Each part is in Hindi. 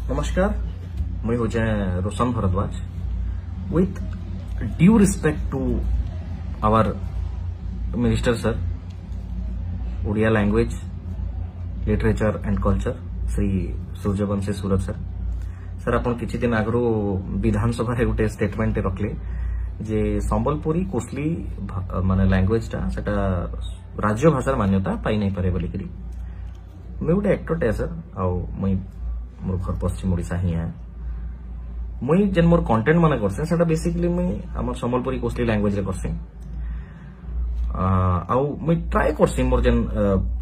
नमस्कार, मुझे हो जाए Roshan Bhardwaj with due respect to our minister sir Odia language literature and culture Shri Suryavanshi Surat sir sir अपन किछि दिन आगरो विधानसभा रे गोटे स्टेटमेंट रखले जे संबलपुरी कोसली माने लैंग्वेज टा सेटा राज्य भाषा मान्यता पाई नहीं पारे बोली करी मैं गोटे एक्टर टे सर आ मुई मोर घर पश्चिम ओडिशा ही है मुई जेन मोर कंटेंट माने करसे सेटा बेसिकली मुई हमर संबलपुरी कोसली लैंग्वेज रे करसे आउ मुई ट्राई करसी मोर जेन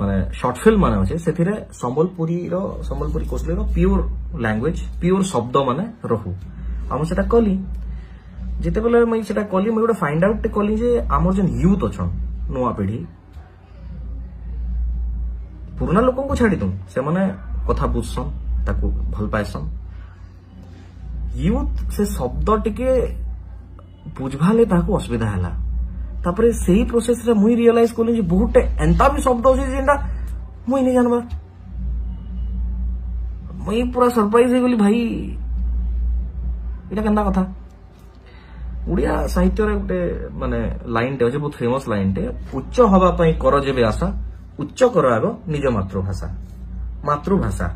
माने शॉर्ट फिल्म माने अछि सेथिरे संबलपुरी कोसली रो प्योर लैंग्वेज प्योर शब्द माने रहू हम सेटा कली जेते बेले मुई सेटा कली मुई गोटे फाइंड आउट कली जे हमर जेन यूथ अछन नुवा पीढ़ी पुराना लोकन को छाड़ी दूं से माने कथा बुझसन ताकू भल पाएसन यूथ से शब्द टिके बुझवाले ताकू असुविधा हैला तापरे सेही प्रोसेस रे मुई रियलाइज करली जे बहुत एंता भी शब्द अछि जेंटा मुई नहीं जानबा मुई पूरा सरप्राइज हे गेली भाई एटा केनता कथा उड़िया साहित्य रे गोटे माने लाइन टे अछि बहुत फेमस लाइन टे उच्च हवा पई कर जेबे आशा उच्च कर आगो निज मातृभाषा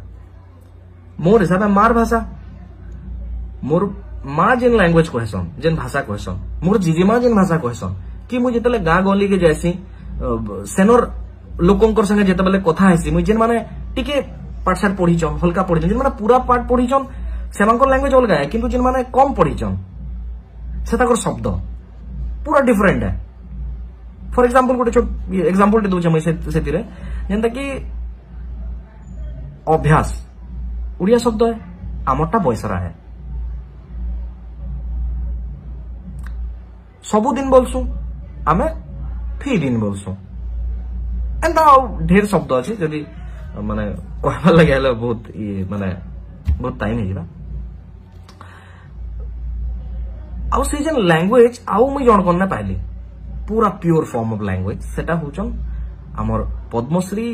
मोर हिसाब मार भाषा मोर माँ जेन लैंग्वेज कहसन जेन भाषा कहसन मोर जीजीमा जेन भाषा कहसन कि मुझे जेतले गाँ गली के जासी सेनर लोकंकर संगे जेतबेले कथा हेसी मुझे जेन माने टिके पाठशाठ पढ़ीचन हल्का पढ़ीचन जेन माने पूरा पाठ पढ़ीचन सेमांकर लैंग्वेज अलगा है किंतु जेन माने कम पढ़ीचन सेताकर शब्द पूरा डिफरेंट है फॉर एग्जांपल गोटे छोट एग्जांपल टे दोचे मैं सेतिरे जेंता कि अभ्यास उड़िया शब्द है आमरटा बयसरा है सबु दिन बोलसु आमे फी दिन बोलसु एंता ढेर शब्द अछि जदी माने कहबा लगे हले बहुत ये माने बहुत टाइम हेजिबा आउ से जन लैंग्वेज आउ मुई जण करना पाइली पूरा प्योर फॉर्म ऑफ लैंग्वेज सेटा होचन हमर पद्मश्री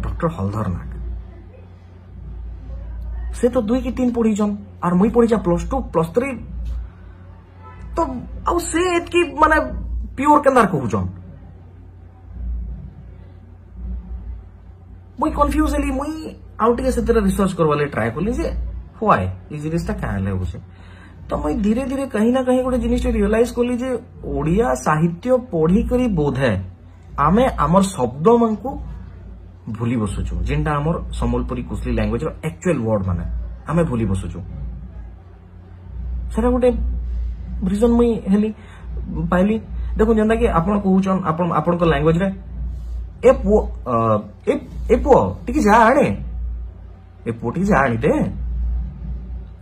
डॉक्टर हलधर नाग से तो 2 की 3 पढ़ीचन और मुई पढ़ीचा +2 +3 तो आउ से एतकी माने प्योर केंदार कहूचन मुई कंफ्यूज हेली मुई आउ टिके सेतरे रिसर्च करवाले ट्राई करली जे व्हाई ई जिनिसटा काहे होचे तो मैं धीरे धीरे कहीं ना कहीं गोटे जिनिस रियलाइज कली जे ओडिया साहित्य पढ़ी करी बोधे आमे आमर शब्द मन को भूली बसुचु जेंटा आमर संबलपुरी कोसली लैंग्वेज रो एक्चुअल वर्ड माने आमे भूली बसुचु सेरा गोटे रीजन मुई हेली पाइली देखो जेंता कि आपण कहूचन आपण को लैंग्वेज रे ए पो टिके जा आणे ए पो टिके जा आणी ते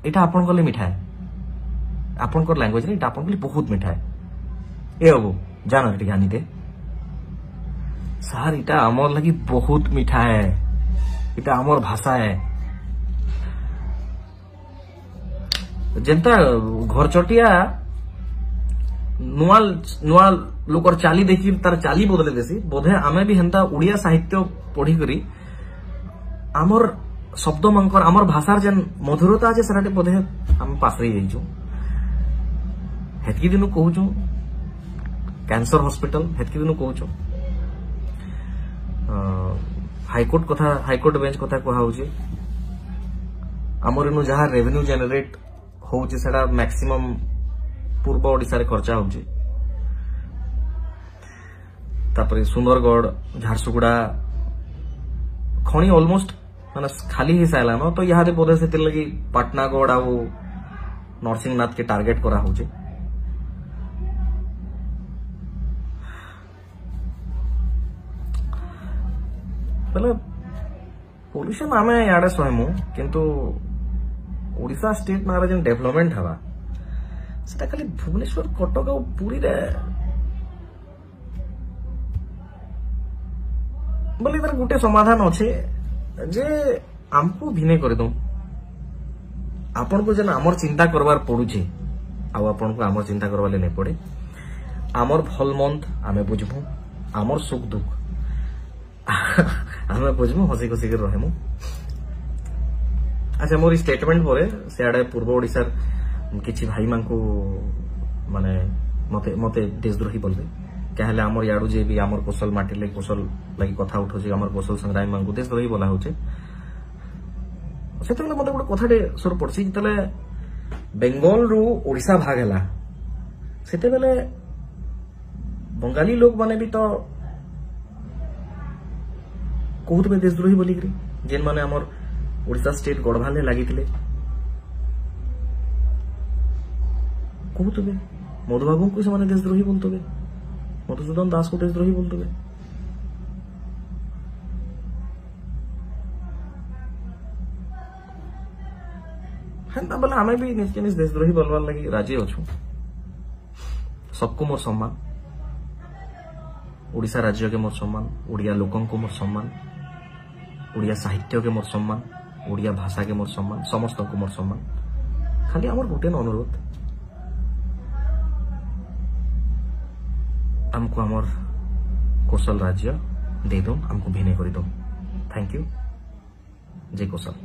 एटा आपण कोले मिठाई आपण को लैंग्वेज रे एटा आपण कोले बहुत मिठाई ए बाबू जाना टिके आनी ते सर इटा आमर लगी बहुत मीठा है इटा आमर भाषा है जेंता घर चटिया नुआ लोकर चाली देखी तार चाली बदले देसी बोधे आमे भी हेंता उड़िया साहित्य पढ़ी करी आमर शब्द मंकर आमर भाषार जेन मधुरता আছে सेराटे बोधे हम पासरे जाइछु हेतकी दिनु कहूछु कैंसर हॉस्पिटल हेतकी दिनु कहूछु हाईकोर्ट बेंच कथा कहा होची हमर इनु जहा रेवेन्यू जनरेट होची सेडा मैक्सिमम पूर्व ओडिसा रे खर्चा होची तापरे सुंदरगढ़ झारसुगुड़ा खणी ऑलमोस्ट माने खाली ही साइला न तो यहाँ दे बोधे से लगी पाटनागढ़ आ नरसिंहनाथ के टारगेट करा होची पहले पोल्यूशन आमे याडे सहमु किंतु ओडिशा स्टेट ना जेन डेवलपमेंट हवा सेटा खाली भुवनेश्वर कटक और पुरी रे बोले इधर गुटे समाधान अच्छे जे हमको भिने कर दो आपन को जेन आमर चिंता करवार पड़ुछे आ आपन को आमर चिंता करवाले नहीं पड़े आमर भल मंद आमे बुझबू आमर सुख दुख आमे बुझमु हसी खुशी कर रहमु अच्छा मोर स्टेटमेंट पर सियाड़े पूर्व ओडिशार किछि भाई मानकु माने मते मते देशद्रोही बोलबे कहले आमर याडू जे भी आमर कौशल माटिले कौशल लगी कथा उठो आमर कौशल संग्रामी मानकु देशद्रोही बोला होचे सेते मते गोटे कथाटे सर पड़सी जतले बेंगल रु ओडिशा भाग हला सेते बेले बंगाली लोग माने भी तो कहूतबे देशद्रोही बोलिकरी जेन माने आमर ओडिशा स्टेट गढ़वाले लगी कहूतबे मधुबाबू को से देशद्रोही बोलते मधुसूदन दास को देशद्रोही बोलते हेन्ता बोले आमे भी निश्चय देशद्रोही बोलवार लगी राजी अच्छु सबको मोर सम्मान ओडिशा राज्य के मोर सम्मान ओडिया लोकन को मोर सम्मान ओडिया साहित्य के मोर सम्मान ओडिया भाषा के मोर सम्मान समस्त को मोर सम्मान खाली आमर गोटे अनुरोध हमको आमर कौशल राज्य दे दो हमको भिने कर दो थैंक यू जय कौशल।